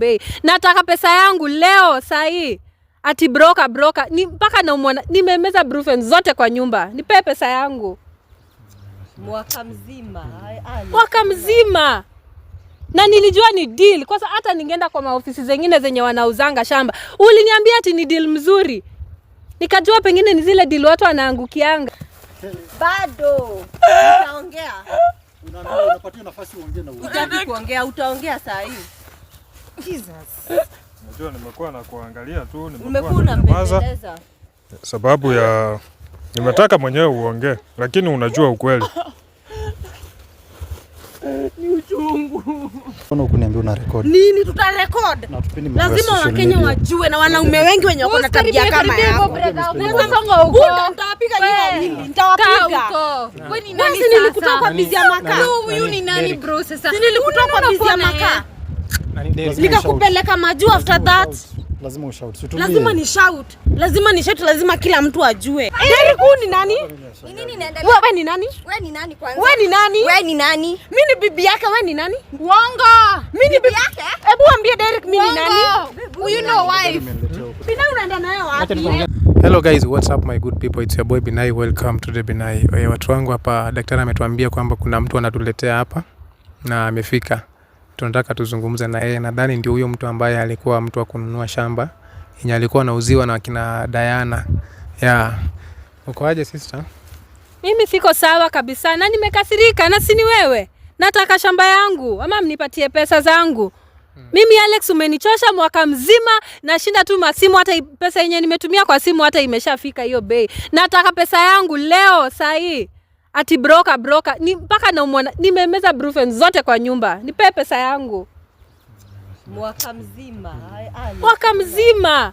bei. Nataka pesa yangu leo sahi. Ati broker ni mpaka na umwana nimemeza brufen zote kwa nyumba. Nipe pesa yangu. Mwaka mzima. Na nilijua ni deal kwa sababu hata ningeenda kwa maofisi zingine zenye wanauzanga shamba. Uliniambia ati ni deal mzuri. Nikajua pengine ni zile deal watu wanaangukianga. Bado utaongea. Unapatia nafasi uongee na wewe. Utaki kuongea, utaongea saa hii. Jesus. Unajua nimekuwa na kuangalia tu, nimekuwa unapendeza. Sababu ya nimetaka mwenyewe uongee, lakini unajua ukweli. Ni uchungu. Mbona ukuniambia una record? Nini tutarecord? Lazima Wakenya wajue na wanaume wengi wenye wako na tabia kama yako. Songa huko. Nitawapiga nyinyi. Nitawapiga. Wewe ni nani sasa? Nilikutoa kwa bizi ya makaa. Huyu ni nani bro sasa? Nilikutoa kwa bizi ya makaa. Nikakupeleka majuu after that. Lazima ushout. Lazima ni shout. Lazima kila mtu ajue. Derek ni nani? Ni nini inaendelea? Wewe ni nani? Wewe ni nani kwanza? Wewe ni nani? Wewe ni nani? Mimi ni bibi yake, wewe ni nani? Uongo. Mimi ni bibi yake? Hebu ambie Derek mimi ni nani? You know wife. Bina unaenda nayo wapi? Hello guys, what's up my good people? It's your boy Binai. Welcome to the Binai. Watu wangu hapa, daktari ametuambia kwamba kuna mtu anatuletea hapa na amefika. Tunataka tuzungumze na yeye. Nadhani ndio huyo mtu ambaye alikuwa mtu wa kununua shamba yenye alikuwa anauziwa na kina Diana. Uko aje sister? Mimi siko sawa kabisa na nimekasirika na si ni wewe. Nataka shamba yangu ama mnipatie pesa zangu. Mimi Alex umenichosha mwaka mzima na shinda tu masimu, hata pesa yenye nimetumia kwa simu hata imeshafika hiyo bei. Nataka pesa yangu leo sahi. Ati broker ni mpaka na umwana nimemeza brufen zote kwa nyumba. Nipe pesa yangu. Mwaka mzima.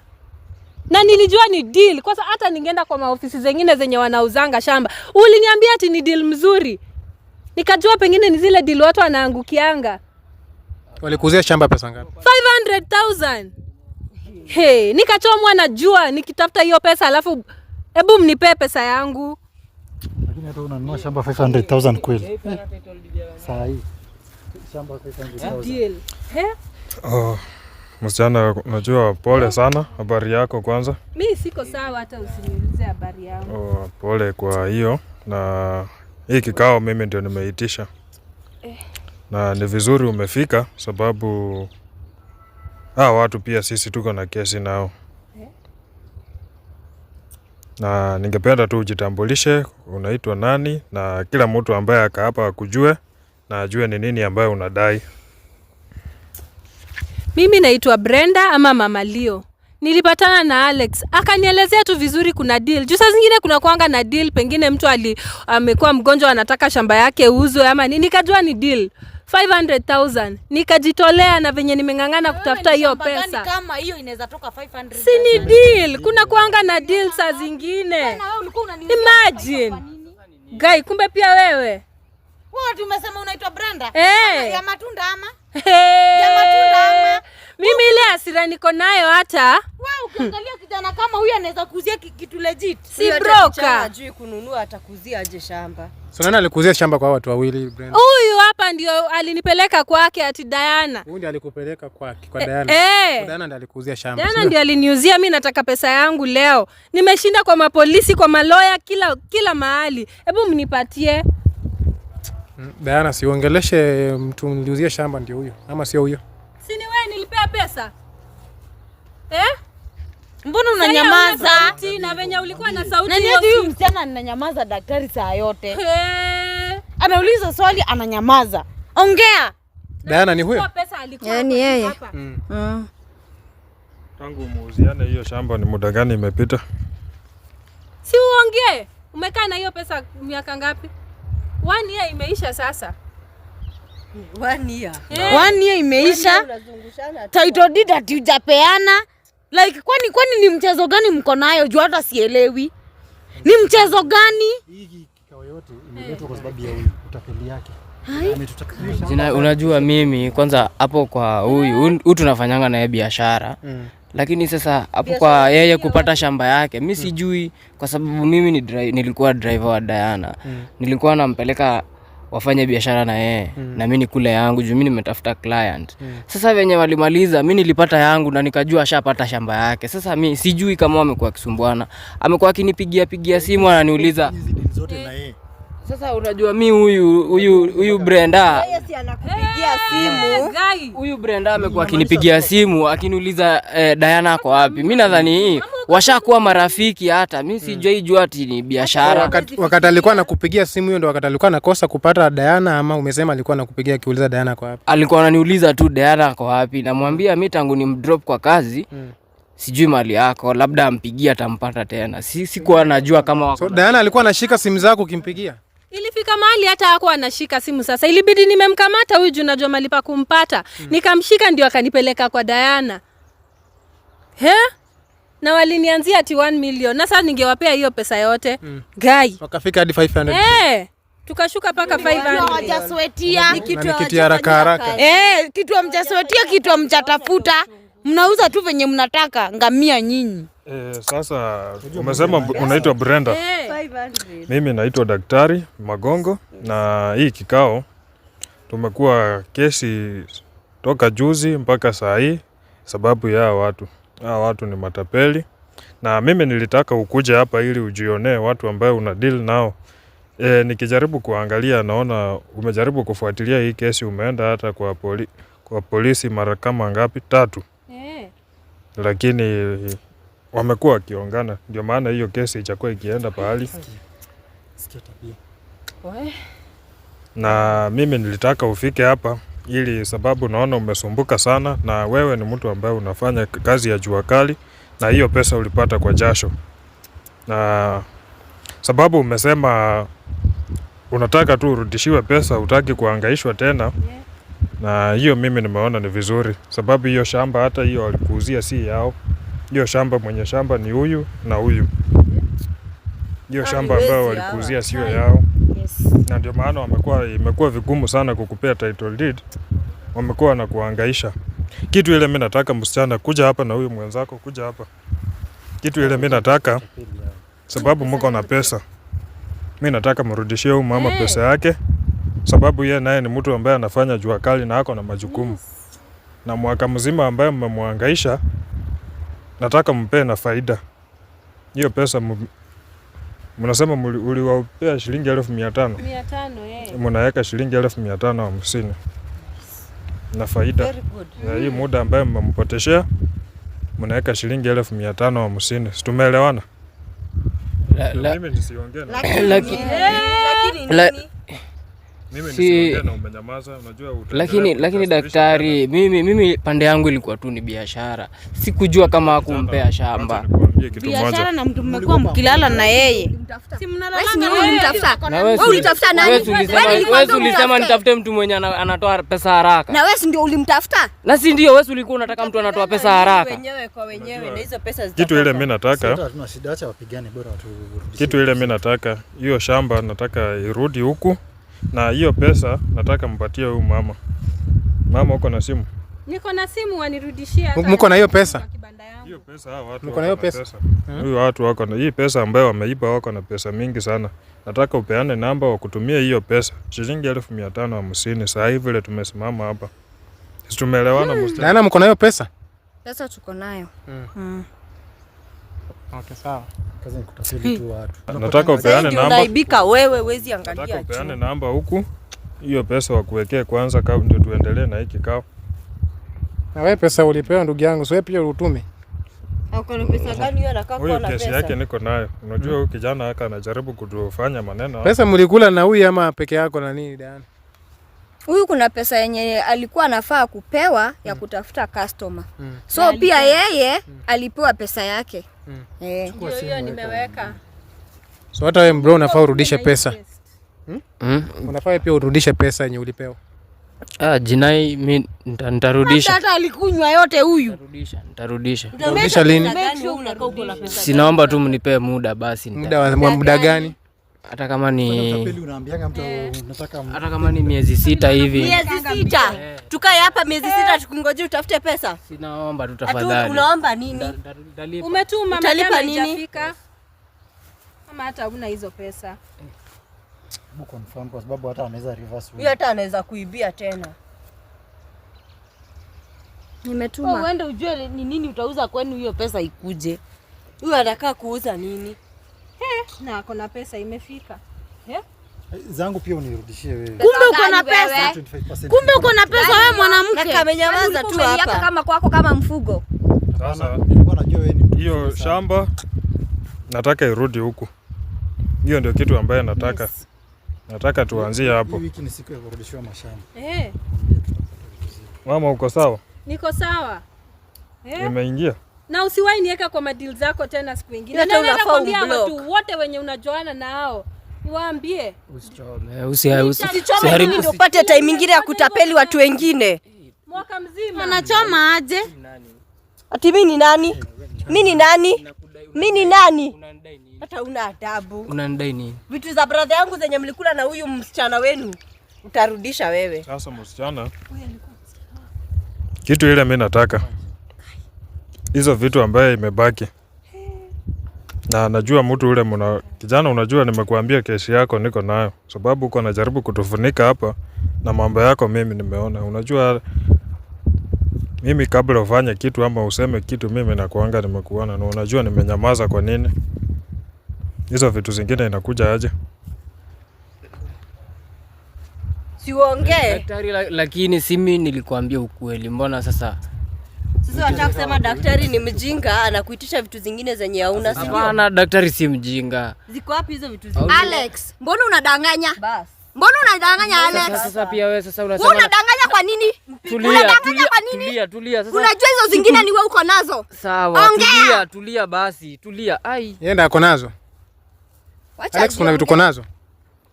Na nilijua ni deal kwa sababu hata ningeenda kwa maofisi zingine zenye wanauzanga shamba. Uliniambia ati ni deal mzuri. Nikajua pengine ni zile deal watu wanaangukianga. Walikuuzia shamba pesa ngapi? 500,000. Hey, nikachomwa na jua nikitafuta hiyo pesa alafu hebu mnipe pesa yangu. Lakini hata unanunua shamba 500,000 kweli? Saa hii shamba 500,000. Deal. Msichana, unajua pole sana. Habari yako kwanza? Mimi siko sawa, hata usiniulize habari yangu. Pole kwa hiyo, na hii kikao mimi ndio nimeitisha. Na ni vizuri umefika sababu watu pia sisi tuko na kesi nao. Na ningependa tu ujitambulishe, unaitwa nani na kila mtu ambaye aka hapa akujue na ajue ni nini ambayo unadai. Mimi naitwa Brenda ama Mama Leo. Nilipatana na Alex. Akanielezea tu vizuri kuna deal. Juu saa zingine kuna kuanga na deal, pengine mtu amekuwa mgonjwa anataka shamba yake uzwe ama nini, nikajua ni deal. 500,000. Nikajitolea na venye nimengangana kutafuta hiyo pesa. Kama hiyo inaweza toka 500,000. Si ni deal. Kuna kuanga na deal saa zingine. Imagine. Guy, kumbe pia wewe. Wewe tumesema unaitwa Brenda? Ya matunda ama? Ya matunda ama? Mimi ile hasira niko nayo hata. Wewe ukiangalia kijana kama huyu anaweza kuuzia kitu legit. Si broker. Hajui kununua atakuzia aje shamba. So nani alikuuzia shamba kwa watu wawili Brenda? Huyu hapa ndio alinipeleka kwake ati Diana. Huyu ndiye alikupeleka kwake kwa Diana. Diana ndiye alikuuzia shamba. Diana ndiye aliniuzia, mimi nataka pesa yangu leo. Nimeshinda kwa mapolisi, kwa maloya, kila mahali. Hebu mnipatie. Diana, siongeleshe mtu niliuzia shamba ndio huyo ama sio huyo? Si ni wewe nilipea pesa? Mbona unanyamaza? Na venye ulikuwa na sauti hiyo. Nani huyu msichana ananyamaza daktari saa yote? Anauliza swali ananyamaza. Ongea. Diana ni huyo? Ni yeye. Tangu muuziane hiyo shamba ni muda gani imepita? Si uongee. Umekaa na hiyo pesa miaka ngapi? 1 year imeisha sasa. 1 year. 1 year imeisha. Title deed hatujapeana. Like kwani ni mchezo gani mko nayo? Juu hata sielewi. Ni mchezo gani? Hii kikao yote imeletwa kwa sababu ya huyu utapeli yake. Unajua mimi kwanza hapo kwa huyu tunafanyanga naye biashara. Lakini sasa hapo kwa yeye kupata shamba yake mimi sijui, kwa sababu mimi nilikuwa driver wa Diana. Nilikuwa nampeleka wafanye biashara na yeye na mimi nikule yangu juu mimi nimetafuta client. Sasa venye walimaliza mimi nilipata yangu na nikajua ashapata shamba yake. Sasa mimi sijui kama amekuwa akisumbuana. Amekuwa akinipigia simu ananiuliza zote na yeye. Sasa unajua mimi huyu Brenda Yeye si anakupigia simu. huyu Brenda amekuwa akinipigia simu akiniuliza Diana ako wapi. Mimi nadhani washakuwa marafiki, hata mimi sijui ati ni biashara. Wakati alikuwa anakupigia simu hiyo ndio wakati alikuwa anakosa kupata Diana, ama umesema alikuwa anakupigia akiuliza Diana ako wapi? Alikuwa ananiuliza tu Diana ako wapi, namwambia mimi tangu nimdrop kwa kazi sijui mali yako, labda ampigia atampata tena. Sikuwa najua kama wako. So Diana alikuwa anashika simu zako ukimpigia? Ilifika mahali hata hakuwa anashika simu. Sasa ilibidi nimemkamata huyu juu najua mahali pa kumpata. Nikamshika ndio akanipeleka kwa Diana. Na walinianzia ati 1 million. Na sasa ningewapea hiyo pesa yote. Guy. Wakafika hadi 500. Tukashuka paka 500. Hawajaswetia. Ni kitu ya haraka. Kitu hamjaswetia, kitu hamjatafuta. Mnauza tu venye mnataka, ngamia nyinyi. Sasa umesema unaitwa Brenda. Mimi naitwa Daktari Magongo, na hii kikao tumekuwa kesi toka juzi mpaka saa hii sababu ya watu ni matapeli, na mimi nilitaka ukuje hapa ili ujionee watu ambao una deal nao. Nikijaribu kuangalia naona umejaribu kufuatilia hii kesi, umeenda hata kwa polisi mara kama ngapi? 3. Lakini wamekuwa wakiongana, ndio maana hiyo kesi ichakuwa ikienda pahali. Na mimi nilitaka ufike hapa ili sababu naona umesumbuka sana, na wewe ni mtu ambaye unafanya kazi ya jua kali, na hiyo pesa ulipata kwa jasho. Na sababu umesema unataka tu urudishiwe pesa, hutaki kuhangaishwa tena. Na hiyo mimi nimeona ni vizuri, sababu hiyo shamba hata hiyo walikuuzia si yao. Hiyo shamba mwenye shamba ni huyu na huyu. Hiyo shamba ambayo walikuuzia sio yao. Na ndio maana imekuwa vigumu sana kukupea title deed. Wamekuwa na kuhangaisha. Kitu ile mimi nataka, msichana, kuja hapa na huyu mwenzako, kuja hapa. Kitu ile mimi nataka, sababu mko na pesa, mimi nataka mrudishie huyu mama pesa yake, sababu yeye naye ni mtu ambaye anafanya jua kali na ako na majukumu. Na mwaka mzima ambaye mmemhangaisha, nataka mpe na faida. Hiyo pesa mnasema uliwapea shilingi 1500. 500 mnaweka shilingi 1550 na faida. Hii muda ambaye mmempoteshea mnaweka shilingi 1550. Tumeelewana? Mimi nisiongee na umenyamaza, unajua lakini daktari, mimi pande yangu ilikuwa tu ni biashara. Sikujua kama hakumpea shamba. Biashara na mtu mmekuwa mkilala na yeye. Si mnalala na yeye. Wewe ulitafuta nani? Wewe ulisema nitafute mtu mwenye anatoa pesa haraka. Na wewe ndio ulimtafuta? Na si ndio wewe ulikuwa unataka mtu anatoa pesa haraka. Wenyewe kwa wenyewe na hizo pesa kitu ile mimi nataka. Hatuna shida, acha wapigane bora turudishe. Kitu ile mimi nataka, hiyo shamba nataka irudi huku, na hiyo pesa nataka mpatie huyu mama. Mama, uko na simu? Niko na simu, wanirudishia. Mko na hiyo pesa? Hiyo pesa hawa watu mko na hiyo pesa? Huyu watu wako na hii pesa ambayo wameiba, wako na pesa mingi sana. Nataka upeane namba wa kutumia hiyo pesa. Shilingi 1550 saa hivi vile tumesimama hapa. Sisi tumeelewana mstari. Diana, mko na hiyo pesa? Pesa tuko nayo. Okay, sawa. Kazi ni kutafili tu watu. Nataka upeane namba. Unaibika wewe, wezi angalia. Nataka upeane namba huku. Hiyo pesa wakuwekee kwanza kabla ndio tuendelee na hiki kikao. Na wewe pesa ulipewa ndugu yangu, sio pia utume. Uko na pesa gani hiyo anakaa kwa pesa? Kesi yake niko nayo. Unajua huyu kijana haka anajaribu kutufanya maneno. Pesa mlikula na huyu ama peke yako na nini Diana? Huyu kuna pesa yenye alikuwa anafaa kupewa ya kutafuta customer. So pia yeye alipewa pesa yake. Hiyo nimeweka. So hata wewe bro unafaa urudishe pesa. Unafaa pia urudishe pesa yenye ulipewa. Jinai mimi nitarudisha. Hata alikunywa yote huyu. Nitarudisha. Urudisha lini? Sinaomba tu mnipe muda basi. Muda gani? Hata kama ni unaambianga mtu unataka hata kama ni miezi 6 hivi. Miezi 6. Tukae hapa miezi 6 tukingoje utafute pesa? Sinaomba tu tafadhali. Unaomba nini? Umetuma utalipa nini? Kama hata huna hizo pesa. Hebu confirm kwa sababu hata anaweza reverse. Huyu hata anaweza kuibia tena. Nimetuma. Uende ujue ni nini utauza kwenu hiyo pesa ikuje. Huyu anataka kuuza nini? Na kuna pesa imefika. Zangu pia unirudishie wewe. Kumbe uko na pesa. 25%. Kumbe uko na pesa wewe mwanamke. Na kamenyamaza tu hapa. Kama kwako kama mfugo. Sasa Nilikuwa najua wewe ni mtu. hiyo shamba nataka irudi huku. Hiyo ndio kitu ambaye nataka. Yes. Nataka tuanzie hapo. Hii wiki ni siku ya kurudishiwa mashamba. Mama uko sawa? Niko sawa. Nimeingia. Na usiwahi niweka kwa madeal zako tena siku nyingine. Hata Na unafaa nakwambia umblock. watu wote wenye unajoana nao. Waambie. Usiharibu ndio upate time nyingine ya kutapeli watu wengine. Mwaka mzima. Anachoma aje? Ati mimi ni nani? Mimi ni nani? Mimi ni nani? Hata una adabu. Unanidai nini? Vitu za brother yangu zenye mlikula na huyu msichana wenu utarudisha wewe. Sasa msichana, kitu ile mimi nataka hizo vitu ambaye imebaki, na najua mtu ule kijana, unajua nimekuambia kesi yako niko nayo, sababu uko najaribu kutufunika hapa na mambo yako. Mimi nimeona, unajua mimi kabla ufanye kitu ama useme kitu, mimi nakuanga nimekuona, na unajua nimenyamaza kwa nini. Hizo vitu zingine inakuja aje? Siongee. Daktari, lakini simi nilikwambia ukweli. Mbona sasa? Sasa nataka kusema daktari ni mjinga, anakuitisha vitu zingine zenye hauna. Hapana, daktari si mjinga. Ziko wapi hizo vitu zingine? Alex, mbona unadanganya? Bas. Mbona unadanganya Alex? Sasa pia wewe sasa unasema Wewe unadanganya kwa nini? Tulia sasa. Unajua hizo zingine ni wewe uko nazo. Sawa, tulia basi. Tulia. Ai. Yenda ako nazo. Alex, kuna vitu uko nazo?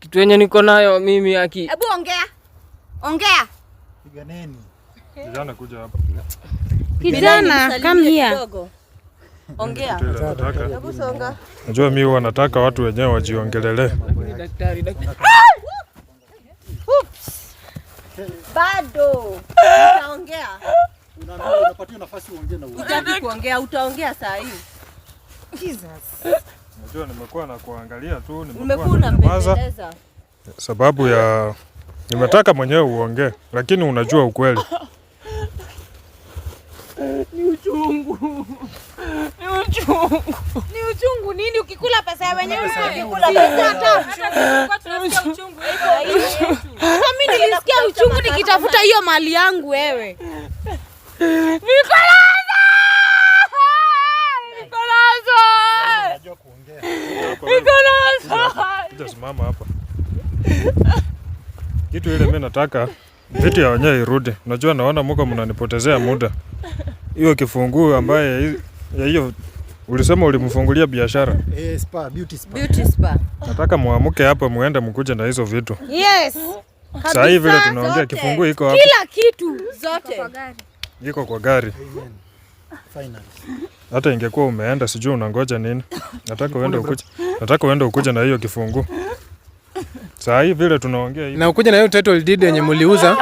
Kitu yenye niko nayo mimi Hebu ongea. Piganeni. Kijana kuja hapa. Kijana, come here. Ongea. Hebu songa. Najua mimi huwa nataka watu wenyewe wajiongelele. daktari. Bado. Utaongea. Unapatia nafasi uongee na wewe. Utaanza kuongea, utaongea saa hii. Najua nimekuwa na kuangalia tu, Umekuwa unambembeleza. sababu ya nimetaka mwenyewe uongee, lakini unajua ukweli. Ni uchungu nini ukikula pesa ya wenyewe? Ukikula pesa hata mimi nilisikia uchungu nikitafuta hiyo mali yangu wewe. Niko Kuja simama hapa. Kitu ile mimi nataka vitu ya wenyewe irudi. Unajua naona mko mnanipotezea muda. Hiyo kifunguu ambaye ya hiyo ulisema ulimfungulia biashara. Spa, beauty spa. beauty spa. Nataka muamuke hapa muende mkuje na hizo vitu. Yes. Sasa hivi vile tunaongea kifunguu iko hapa. Kila kitu Zote. Iko kwa gari. Finally. Hata ingekuwa umeenda sijui unangoja nini. Nataka uende ukuje na hiyo kifunguu. Sasa hivi vile tunaongea hivi. Na ukuja na hiyo title deed yenye mliuza.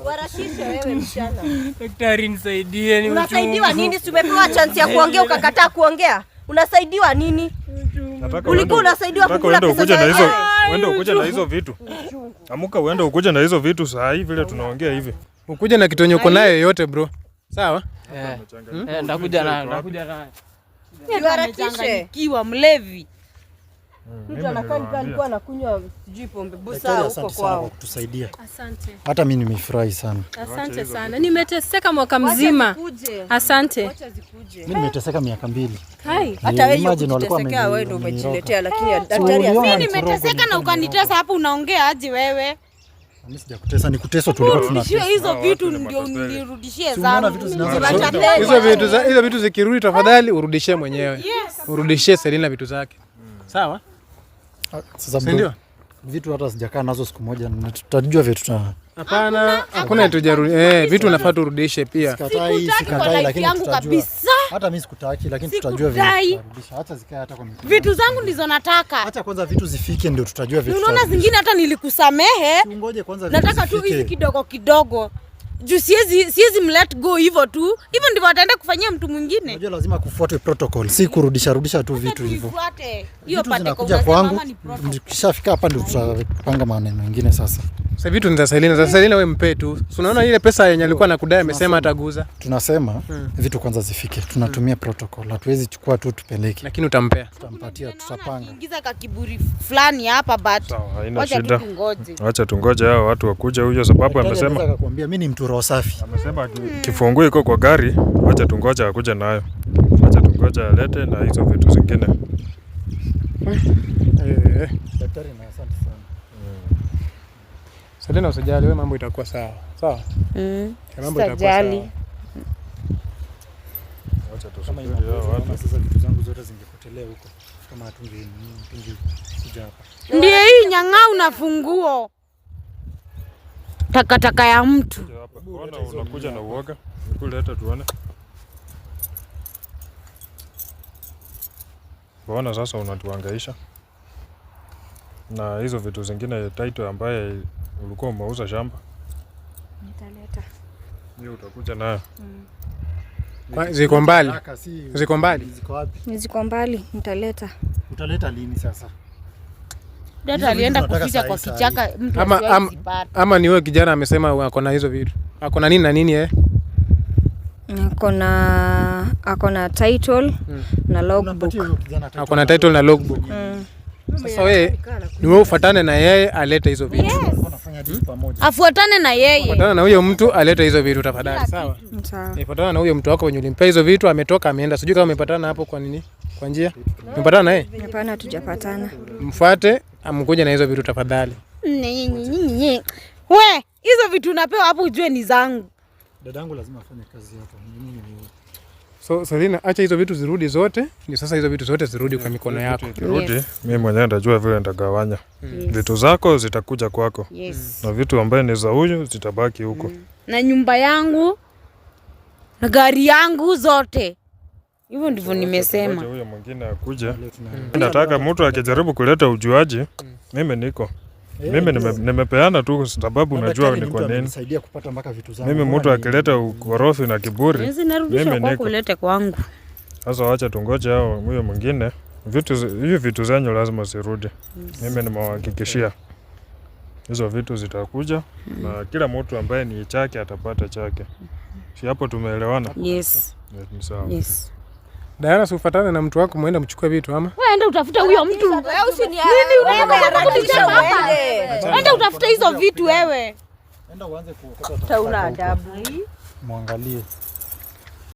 Warashishe wewe msichana. Daktari nisaidie, ni Unasaidiwa nini? Si umepewa chance ya kuongea ukakataa kuongea? Unasaidiwa nini? Ulikuwa unasaidiwa kukula pesa ukuje na za hizo, wewe. uende ukuje na hizo vitu. Amuka uende ukuje na hizo vitu saa hivi vile tunaongea hivi. Ukuja na kitu yenye uko nayo yote bro. Sawa? ndakuja nayo. Niwarakishe. kiwa mlevi. Mtu anakaa nikaa alikuwa anakunywa sijui pombe busa Daktari, huko asante sana kwa kwao. kutusaidia. Asante. Hata mimi nimefurahi sana. Asante sana. Nimeteseka mwaka mzima. Asante. Mimi nimeteseka miaka 2. Hai. Hata wewe Imagine walikuwa kujitesekea wewe ndio wameniroga. umejiletea, lakini daktari uliona asema Nimeteseka na ukanitesa hapo unaongea aje wewe? Mimi sijakutesa, ni kuteswa tulikuwa Rudishie tunatesa. hizo vitu ndio nirudishie Unaona zangu. vitu zinaanza Hizo vitu zikirudi tafadhali urudishie mwenyewe. Urudishie Selina vitu zake. Sawa? Sasa Si ndio? vitu hata sijakaa nazo siku moja na tutajua vitu Hapana, hakuna tujarudi. Vitu unafaa turudishe pia. Sikatai lakini yangu tutajua. kabisa. Hata mimi sikutaki lakini tutajua Sikudai. vitu tutarudisha. Hata zikae hata kwa mikono. Vitu zangu ndizo nataka. Acha kwanza vitu zifike ndio tutajua vitu. Unaona zingine hata nilikusamehe. Ungoje kwanza vitu Nataka tu zifike. hizi kidogo kidogo. Juu siwezi mlet go hivyo tu. Hivyo ndivyo ataenda kufanyia mtu mwingine. Unajua lazima kufuatwe protocol, si kurudisha tu vitu hivyo. Hiyo Vitu zinakuja kwangu, nikishafika hapa ndio tutapanga maneno mengine sasa. Sasa vitu ni za Selina. Za Selina wewe mpe tu. Unaona ile pesa yenye alikuwa anakudai amesema ataguza. Tunasema vitu kwanza zifike. Tunatumia protocol. Hatuwezi chukua tu tupeleke. Lakini utampea. Tutampatia, tutapanga. Ingiza kakiburi fulani hapa but. Sawa, haina shida. Acha tungoje hao watu wakuja huyo sababu amesema. Akakwambia mimi ni mtu roho safi. Amesema kifunguo iko kwa gari, acha tungoje akuje nayo. Acha tungoje alete na hizo vitu zingine. Daktari, na asante sana. Selina, usijali, wewe mambo itakuwa sawa. Sawa? Mambo itakuwa sawa. Acha tusubiri hao watu. Sasa vitu zangu zote zingepotelea huko kama hatunge kuja hapa. Ndiye hii nyang'au na funguo. Takataka ya mtu. Mbona unakuja na uoga? Nikuleta tuone. Mbona sasa unatuhangaisha? Na hizo vitu zingine title ambaye ulikuwa umeuza shamba? Nitaleta. Hiyo utakuja nayo. Ziko mbali. Ziko mbali. Ziko wapi? Ziko mbali, nitaleta. Utaleta lini sasa? Dada alienda kuficha kwa kichaka mtu asipate. Ama ni wewe kijana amesema ako na hizo vitu. Ako na nini na nini Ako na title na logbook. Ako na title na logbook. Sasa wewe ni wewe ufuatane na yeye alete hizo vitu. Afuatane na yeye. Fuatana na huyo mtu alete hizo vitu tafadhali, sawa? Sawa. Fuatana na huyo mtu wako wenye ulimpea hizo vitu, ametoka ameenda. Sijui kama umepatana hapo kwa nini? Kwa njia? Umepatana na yeye? Hapana, hatujapatana. Mfuate, amkuje na hizo vitu tafadhali. We, hizo vitu unapewa hapo ujue ni zangu. Dadangu lazima afanye kazi hapo. So Selina, acha hizo vitu zirudi zote. Ni sasa hizo vitu zote zirudi kwa mikono yako. Kirudi, mimi mwenyewe nitajua vile nitagawanya. Vitu zako zitakuja kwako. Na vitu ambaye ni za huyu zitabaki huko. Na nyumba yangu na gari yangu zote. Hivyo ndivyo nimesema. Huyo mwingine akuje. Nataka mtu akijaribu kuleta ujuaji, mimi niko. Mimi nimepeana tu sababu najua ni kwa nini. Mimi mtu akileta ukorofi na kiburi, mimi niko. Kulete kwangu. Sasa wacha tungoje hao huyo mwingine. Hivi vitu zenyu lazima zirudi. Mimi nimewahakikishia. Hizo vitu zitakuja na kila mtu ambaye ni chake atapata chake. Si hapo tumeelewana? Yes. Ni sawa. Yes. Diana, usifuatane na mtu wako muende mchukue vitu ama? Wewe enda utafuta huyo mtu. Wewe enda utafuta hizo vitu wewe. Enda uanze kuokota. Una adabu. Muangalie.